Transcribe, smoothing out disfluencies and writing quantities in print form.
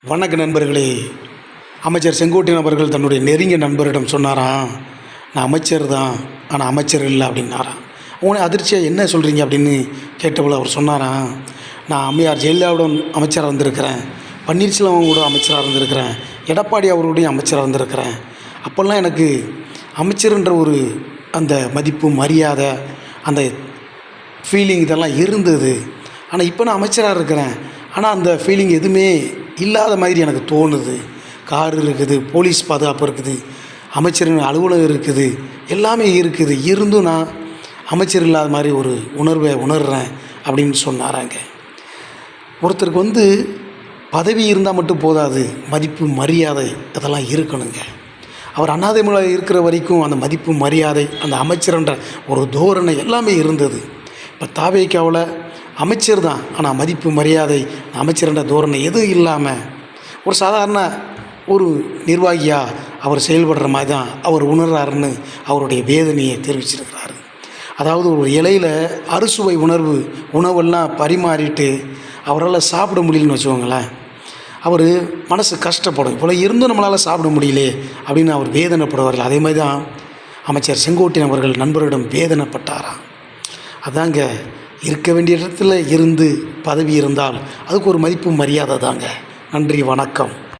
வணக்க நண்பர்களே. அமைச்சர் செங்கோட்டையன் அவர்கள் தன்னுடைய நெருங்கிய நண்பரிடம் சொன்னாராம், நான் அமைச்சர் தான், ஆனால் அமைச்சர் இல்லை அப்படின்னாராம். உடனே அதிர்ச்சியாக என்ன சொல்கிறீங்க அப்படின்னு கேட்டபோது அவர் சொன்னாராம், நான் அம்மையார் ஜெயலலிதாவுடன் அமைச்சராக இருந்திருக்கிறேன், பன்னீர்செல்வம் கூட அமைச்சராக இருந்திருக்கிறேன், எடப்பாடி அவர்களுடைய அமைச்சராக இருந்திருக்கிறேன். அப்போல்லாம் எனக்கு அமைச்சர்ன்ற ஒரு அந்த மதிப்பு மரியாதை அந்த ஃபீலிங் இதெல்லாம் இருந்தது. ஆனால் இப்போ நான் அமைச்சராக இருக்கிறேன், ஆனால் அந்த ஃபீலிங் எதுவுமே இல்லாத மாதிரி எனக்கு தோணுது. கார் இருக்குது, போலீஸ் பாதுகாப்பு இருக்குது, அமைச்சரின் அலுவலகம் இருக்குது, எல்லாமே இருக்குது. இருந்தும் நான் அமைச்சர் இல்லாத மாதிரி ஒரு உணர்வை உணர்கிறேன் அப்படின்னு சொன்னாராங்க. ஒருத்தருக்கு பதவி இருந்தால் மட்டும் போதாது, மதிப்பு மரியாதை அதெல்லாம் இருக்கணுங்க. அவர் அண்ணாதிமுக இருக்கிற வரைக்கும் அந்த மதிப்பு மரியாதை அந்த அமைச்சர்ன்ற ஒரு தோரணை எல்லாமே இருந்தது. இப்போ தாவேக்காவில் அமைச்சர் தான், ஆனால் மதிப்பு மரியாதை அமைச்சர்ன்ற தோரணை எதுவும் இல்லாமல் ஒரு சாதாரண ஒரு நிர்வாகியாக அவர் செயல்படுற மாதிரி தான் அவர் உணர்றாருன்னு அவருடைய வேதனையை தெரிவிச்சிருக்கிறாரு. அதாவது ஒரு இலையில் அறுசுவை உணவெல்லாம் பரிமாறிட்டு அவரால் சாப்பிட முடியலன்னு வச்சுக்கோங்களேன், அவர் மனசு கஷ்டப்படும். இவ்வளோ இருந்தும் நம்மளால் சாப்பிட முடியலே அப்படின்னு அவர் வேதனைப்படுவார்கள். அதே மாதிரி தான் அமைச்சர் செங்கோட்டையன் அவர்கள் நண்பரிடம் வேதனைப்பட்டாராம். அதாங்க, இருக்க வேண்டிய இடத்துல இருந்து பதவி இருந்தால் அதுக்கு ஒரு மதிப்பு மரியாதை தாங்க. நன்றி, வணக்கம்.